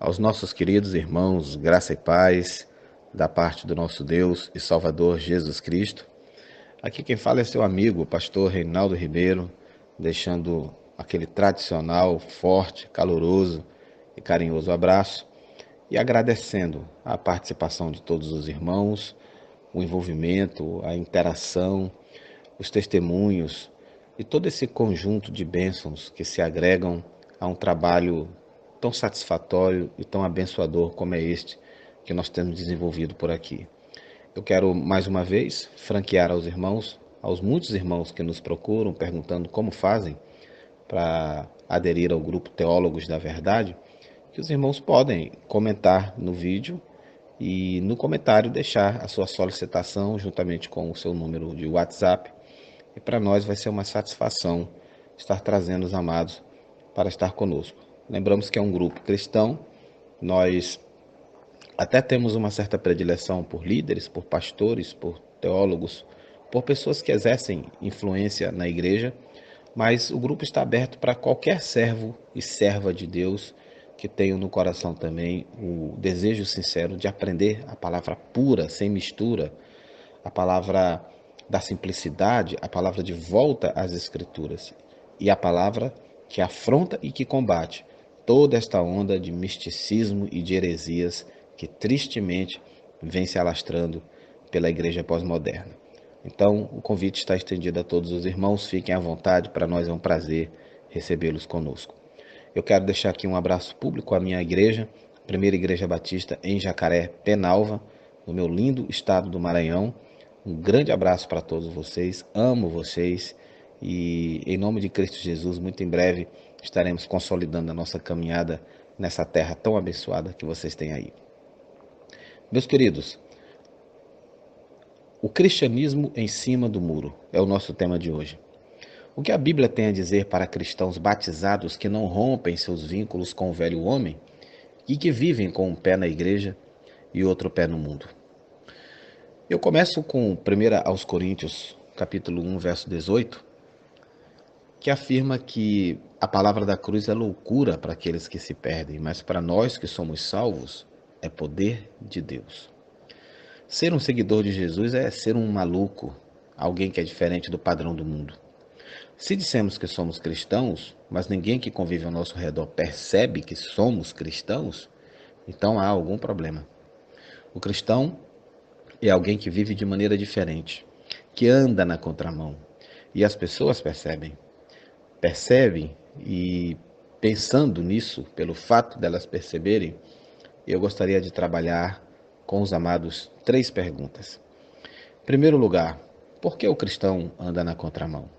Aos nossos queridos irmãos, graça e paz, da parte do nosso Deus e Salvador Jesus Cristo. Aqui quem fala é seu amigo, o pastor Reinaldo Ribeiro, deixando aquele tradicional, forte, caloroso e carinhoso abraço e agradecendo a participação de todos os irmãos, o envolvimento, a interação, os testemunhos e todo esse conjunto de bênçãos que se agregam a um trabalho tão satisfatório e tão abençoador como é este que nós temos desenvolvido por aqui. Eu quero mais uma vez franquear aos irmãos, aos muitos irmãos que nos procuram perguntando como fazem para aderir ao grupo Teólogos da Verdade, que os irmãos podem comentar no vídeo e no comentário deixar a sua solicitação juntamente com o seu número de WhatsApp. E para nós vai ser uma satisfação estar trazendo os amados para estar conosco. Lembramos que é um grupo cristão, nós até temos uma certa predileção por líderes, por pastores, por teólogos, por pessoas que exercem influência na igreja, mas o grupo está aberto para qualquer servo e serva de Deus que tenha no coração também o desejo sincero de aprender a palavra pura, sem mistura, a palavra da simplicidade, a palavra de volta às Escrituras e a palavra que afronta e que combate toda esta onda de misticismo e de heresias que tristemente vem se alastrando pela igreja pós-moderna. Então, o convite está estendido a todos os irmãos, fiquem à vontade, para nós é um prazer recebê-los conosco. Eu quero deixar aqui um abraço público à minha igreja, Primeira Igreja Batista em Jacaré, Penalva, no meu lindo estado do Maranhão. Um grande abraço para todos vocês, amo vocês e em nome de Cristo Jesus, muito em breve estaremos consolidando a nossa caminhada nessa terra tão abençoada que vocês têm aí. Meus queridos, o cristianismo em cima do muro é o nosso tema de hoje. O que a Bíblia tem a dizer para cristãos batizados que não rompem seus vínculos com o velho homem e que vivem com um pé na igreja e outro pé no mundo? Eu começo com 1 aos Coríntios, capítulo 1, verso 18, que afirma que a palavra da cruz é loucura para aqueles que se perdem, mas para nós que somos salvos é poder de Deus. Ser um seguidor de Jesus é ser um maluco, alguém que é diferente do padrão do mundo. Se dissemos que somos cristãos, mas ninguém que convive ao nosso redor percebe que somos cristãos, então há algum problema. O cristão é alguém que vive de maneira diferente, que anda na contramão, e as pessoas percebem e pensando nisso, pelo fato delas perceberem, eu gostaria de trabalhar com os amados 3 perguntas. Em primeiro lugar, por que o cristão anda na contramão?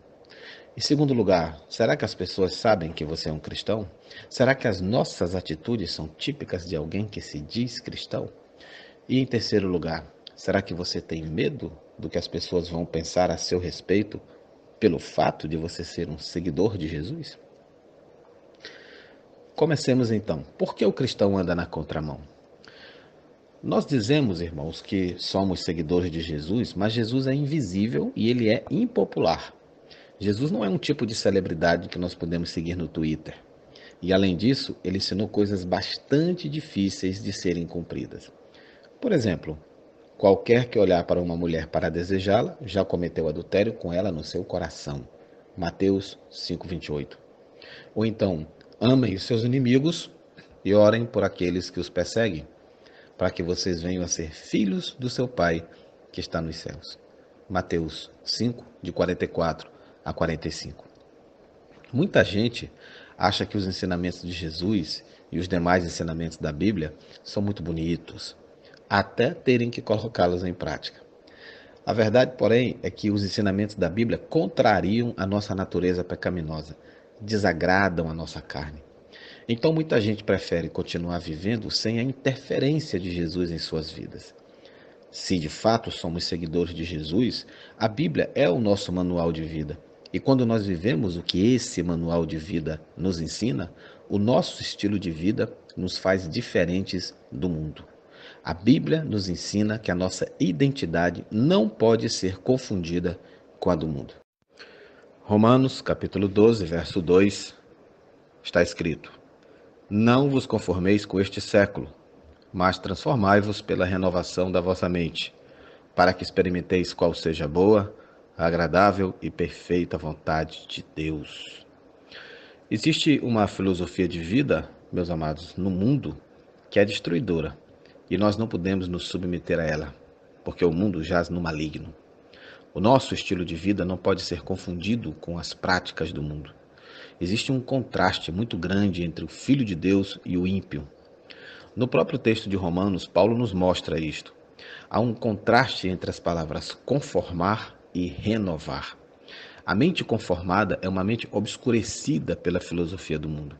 Em segundo lugar, será que as pessoas sabem que você é um cristão? Será que as nossas atitudes são típicas de alguém que se diz cristão? E em terceiro lugar, será que você tem medo do que as pessoas vão pensar a seu respeito pelo fato de você ser um seguidor de Jesus? Comecemos então. Por que o cristão anda na contramão? Nós dizemos, irmãos, que somos seguidores de Jesus, mas Jesus é invisível e ele é impopular. Jesus não é um tipo de celebridade que nós podemos seguir no Twitter. E além disso, ele ensinou coisas bastante difíceis de serem cumpridas. Por exemplo, qualquer que olhar para uma mulher para desejá-la, já cometeu adultério com ela no seu coração. Mateus 5:28. Ou então, amem os seus inimigos e orem por aqueles que os perseguem, para que vocês venham a ser filhos do seu Pai que está nos céus. Mateus 5, de 44 a 45. Muita gente acha que os ensinamentos de Jesus e os demais ensinamentos da Bíblia são muito bonitos, até terem que colocá-los em prática. A verdade, porém, é que os ensinamentos da Bíblia contrariam a nossa natureza pecaminosa, desagradam a nossa carne. Então muita gente prefere continuar vivendo sem a interferência de Jesus em suas vidas. Se de fato somos seguidores de Jesus, a Bíblia é o nosso manual de vida. E quando nós vivemos o que esse manual de vida nos ensina, o nosso estilo de vida nos faz diferentes do mundo. A Bíblia nos ensina que a nossa identidade não pode ser confundida com a do mundo. Romanos, capítulo 12, verso 2, está escrito: Não vos conformeis com este século, mas transformai-vos pela renovação da vossa mente, para que experimenteis qual seja a boa, agradável e perfeita vontade de Deus. Existe uma filosofia de vida, meus amados, no mundo que é destruidora, e nós não podemos nos submeter a ela, porque o mundo jaz no maligno. O nosso estilo de vida não pode ser confundido com as práticas do mundo. Existe um contraste muito grande entre o Filho de Deus e o ímpio. No próprio texto de Romanos, Paulo nos mostra isto. Há um contraste entre as palavras conformar e renovar. A mente conformada é uma mente obscurecida pela filosofia do mundo.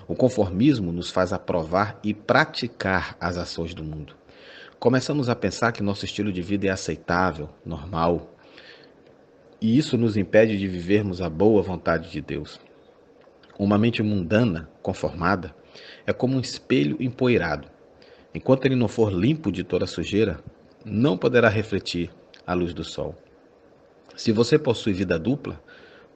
O conformismo nos faz aprovar e praticar as ações do mundo. Começamos a pensar que nosso estilo de vida é aceitável, normal, e isso nos impede de vivermos a boa vontade de Deus. Uma mente mundana, conformada, é como um espelho empoeirado. Enquanto ele não for limpo de toda sujeira, não poderá refletir a luz do sol. Se você possui vida dupla,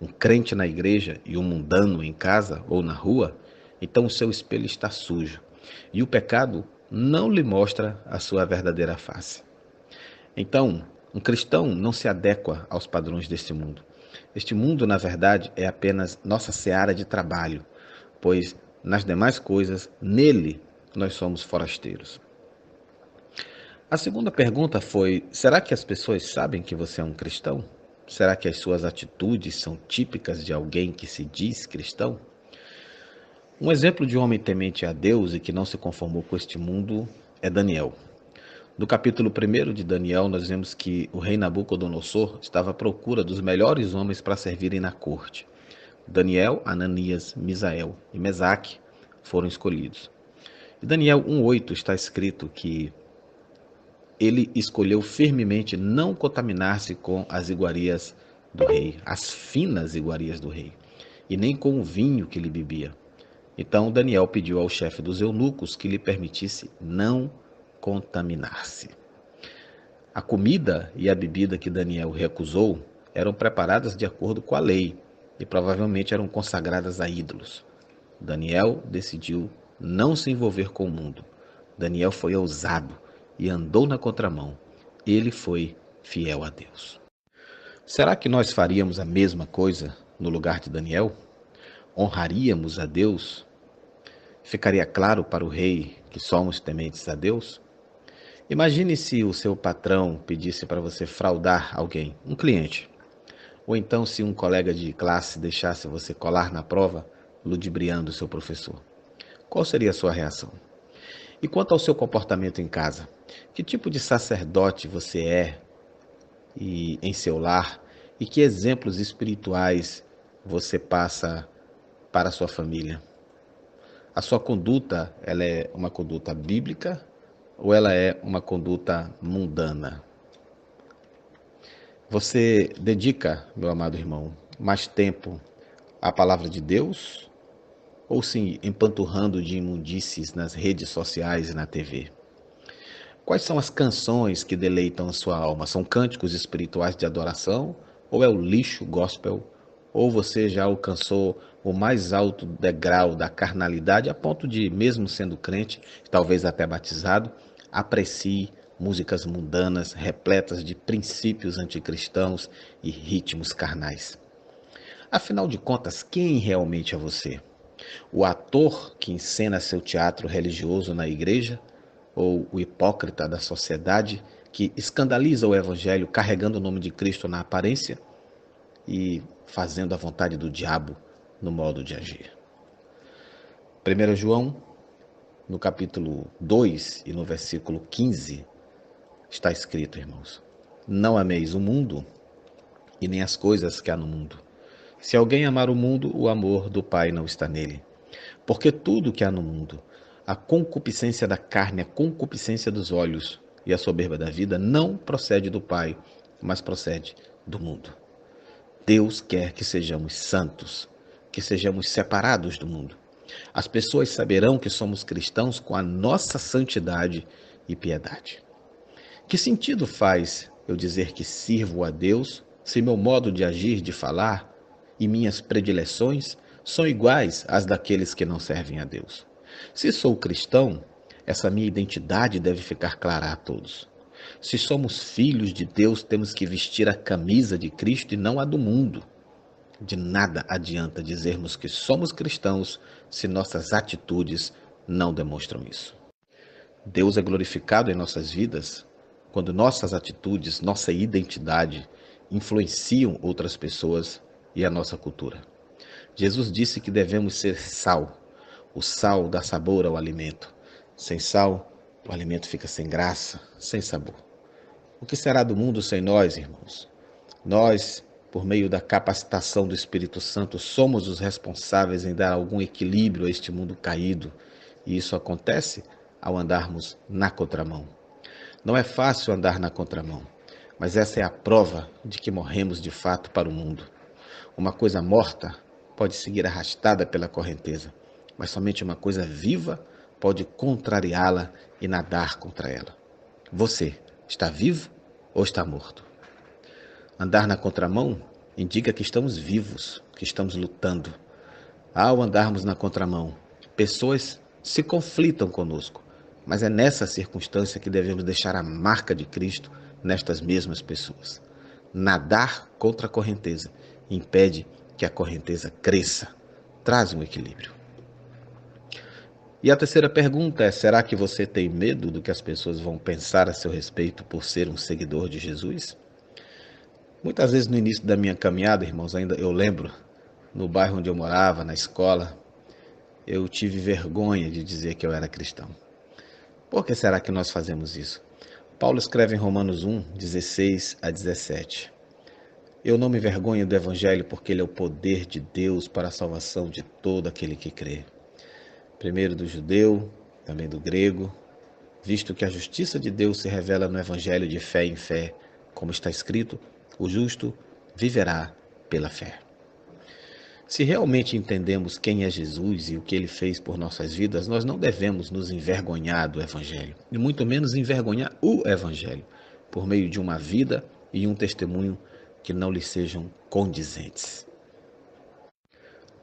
um crente na igreja e um mundano em casa ou na rua, então o seu espelho está sujo e o pecado não lhe mostra a sua verdadeira face. Então, um cristão não se adequa aos padrões deste mundo. Este mundo, na verdade, é apenas nossa seara de trabalho, pois nas demais coisas, nele, nós somos forasteiros. A segunda pergunta foi: será que as pessoas sabem que você é um cristão? Será que as suas atitudes são típicas de alguém que se diz cristão? Um exemplo de um homem temente a Deus e que não se conformou com este mundo é Daniel. No capítulo 1 de Daniel, nós vemos que o rei Nabucodonosor estava à procura dos melhores homens para servirem na corte. Daniel, Ananias, Misael e Mesaque foram escolhidos. Em Daniel 1:8 está escrito que ele escolheu firmemente não contaminar-se com as iguarias do rei, as finas iguarias do rei, e nem com o vinho que ele bebia. Então Daniel pediu ao chefe dos eunucos que lhe permitisse não contaminar-se. A comida e a bebida que Daniel recusou eram preparadas de acordo com a lei e provavelmente eram consagradas a ídolos. Daniel decidiu não se envolver com o mundo. Daniel foi ousado e andou na contramão. Ele foi fiel a Deus. Será que nós faríamos a mesma coisa no lugar de Daniel? Honraríamos a Deus? Ficaria claro para o rei que somos tementes a Deus? Imagine se o seu patrão pedisse para você fraudar alguém, um cliente. Ou então se um colega de classe deixasse você colar na prova, ludibriando o seu professor. Qual seria a sua reação? E quanto ao seu comportamento em casa? Que tipo de sacerdote você é em seu lar? E que exemplos espirituais você passa para a sua família? A sua conduta, ela é uma conduta bíblica ou ela é uma conduta mundana? Você dedica, meu amado irmão, mais tempo à palavra de Deus ou se empanturrando de imundícies nas redes sociais e na TV? Quais são as canções que deleitam a sua alma? São cânticos espirituais de adoração ou é o lixo gospel? Ou você já alcançou o mais alto degrau da carnalidade a ponto de, mesmo sendo crente, talvez até batizado, aprecie músicas mundanas repletas de princípios anticristãos e ritmos carnais? Afinal de contas, quem realmente é você? O ator que encena seu teatro religioso na igreja? Ou o hipócrita da sociedade que escandaliza o evangelho carregando o nome de Cristo na aparência e fazendo a vontade do diabo no modo de agir? 1 João, no capítulo 2 e no versículo 15, está escrito, irmãos: não ameis o mundo e nem as coisas que há no mundo. Se alguém amar o mundo, o amor do Pai não está nele. Porque tudo que há no mundo, a concupiscência da carne, a concupiscência dos olhos e a soberba da vida, não procede do Pai, mas procede do mundo. Deus quer que sejamos santos, que sejamos separados do mundo. As pessoas saberão que somos cristãos com a nossa santidade e piedade. Que sentido faz eu dizer que sirvo a Deus se meu modo de agir, de falar e minhas predileções são iguais às daqueles que não servem a Deus? Se sou cristão, essa minha identidade deve ficar clara a todos. Se somos filhos de Deus, temos que vestir a camisa de Cristo e não a do mundo. De nada adianta dizermos que somos cristãos se nossas atitudes não demonstram isso. Deus é glorificado em nossas vidas quando nossas atitudes, nossa identidade influenciam outras pessoas e a nossa cultura. Jesus disse que devemos ser sal. O sal dá sabor ao alimento. Sem sal, o alimento fica sem graça, sem sabor. O que será do mundo sem nós, irmãos? Nós, por meio da capacitação do Espírito Santo, somos os responsáveis em dar algum equilíbrio a este mundo caído. E isso acontece ao andarmos na contramão. Não é fácil andar na contramão, mas essa é a prova de que morremos de fato para o mundo. Uma coisa morta pode seguir arrastada pela correnteza, mas somente uma coisa viva pode contrariá-la e nadar contra ela. Você está vivo ou está morto? Andar na contramão indica que estamos vivos, que estamos lutando. Ao andarmos na contramão, pessoas se conflitam conosco, mas é nessa circunstância que devemos deixar a marca de Cristo nestas mesmas pessoas. Nadar contra a correnteza impede que a correnteza cresça, traz um equilíbrio. E a terceira pergunta é: será que você tem medo do que as pessoas vão pensar a seu respeito por ser um seguidor de Jesus? Muitas vezes no início da minha caminhada, irmãos, ainda eu lembro, no bairro onde eu morava, na escola, eu tive vergonha de dizer que eu era cristão. Por que será que nós fazemos isso? Paulo escreve em Romanos 1, 16 a 17. Eu não me envergonho do Evangelho porque ele é o poder de Deus para a salvação de todo aquele que crê. Primeiro do judeu, também do grego, visto que a justiça de Deus se revela no Evangelho de fé em fé, como está escrito, o justo viverá pela fé. Se realmente entendemos quem é Jesus e o que ele fez por nossas vidas, nós não devemos nos envergonhar do Evangelho, e muito menos envergonhar o Evangelho, por meio de uma vida e um testemunho que não lhe sejam condizentes.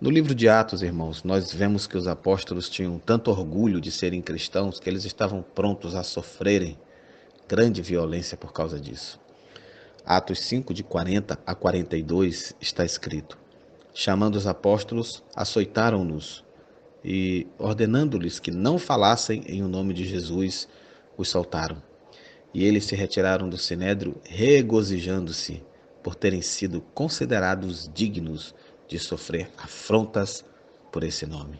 No livro de Atos, irmãos, nós vemos que os apóstolos tinham tanto orgulho de serem cristãos que eles estavam prontos a sofrerem grande violência por causa disso. Atos 5, de 40 a 42, está escrito: chamando os apóstolos, açoitaram-nos e, ordenando-lhes que não falassem em o nome de Jesus, os soltaram. E eles se retiraram do sinédrio, regozijando-se por terem sido considerados dignos de sofrer afrontas por esse nome.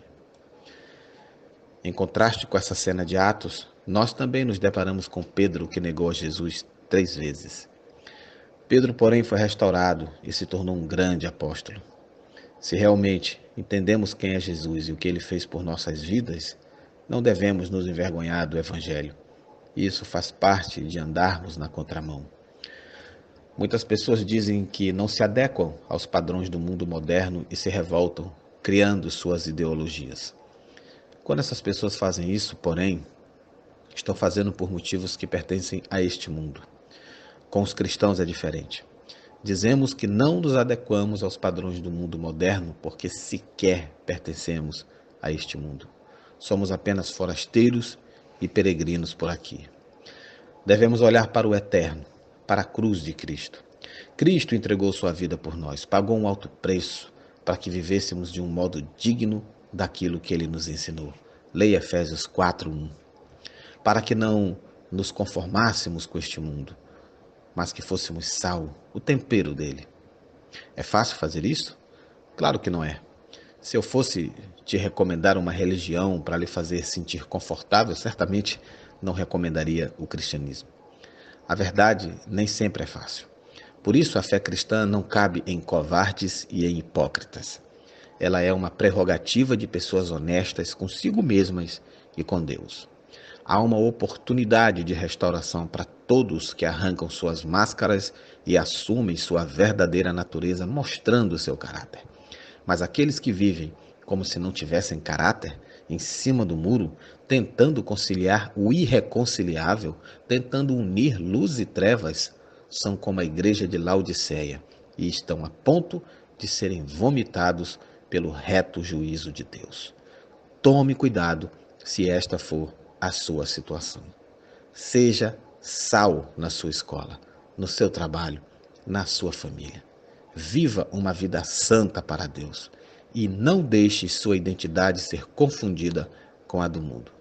Em contraste com essa cena de Atos, nós também nos deparamos com Pedro, que negou a Jesus 3 vezes. Pedro, porém, foi restaurado e se tornou um grande apóstolo. Se realmente entendemos quem é Jesus e o que ele fez por nossas vidas, não devemos nos envergonhar do Evangelho. Isso faz parte de andarmos na contramão. Muitas pessoas dizem que não se adequam aos padrões do mundo moderno e se revoltam, criando suas ideologias. Quando essas pessoas fazem isso, porém, estão fazendo por motivos que pertencem a este mundo. Com os cristãos é diferente. Dizemos que não nos adequamos aos padrões do mundo moderno porque sequer pertencemos a este mundo. Somos apenas forasteiros e peregrinos por aqui. Devemos olhar para o eterno, para a cruz de Cristo. Cristo entregou sua vida por nós, pagou um alto preço para que vivêssemos de um modo digno daquilo que ele nos ensinou. Leia Efésios 4:1. Para que não nos conformássemos com este mundo, mas que fôssemos sal, o tempero dele. É fácil fazer isso? Claro que não é. Se eu fosse te recomendar uma religião para lhe fazer sentir confortável, certamente não recomendaria o cristianismo. A verdade nem sempre é fácil. Por isso a fé cristã não cabe em covardes e em hipócritas. Ela é uma prerrogativa de pessoas honestas consigo mesmas e com Deus. Há uma oportunidade de restauração para todos que arrancam suas máscaras e assumem sua verdadeira natureza, mostrando seu caráter. Mas aqueles que vivem como se não tivessem caráter, em cima do muro, tentando conciliar o irreconciliável, tentando unir luz e trevas, são como a igreja de Laodiceia e estão a ponto de serem vomitados pelo reto juízo de Deus. tome cuidado se esta for a sua situação. Seja sal na sua escola, no seu trabalho, na sua família. Viva uma vida santa para Deus e não deixe sua identidade ser confundida com a do mundo.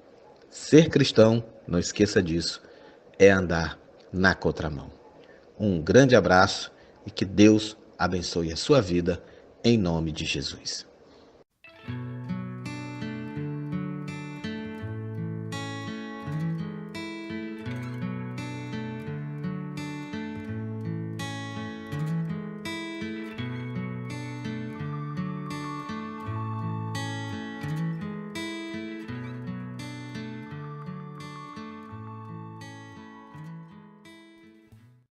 Ser cristão, não esqueça disso, é andar na contramão. Um grande abraço e que Deus abençoe a sua vida em nome de Jesus.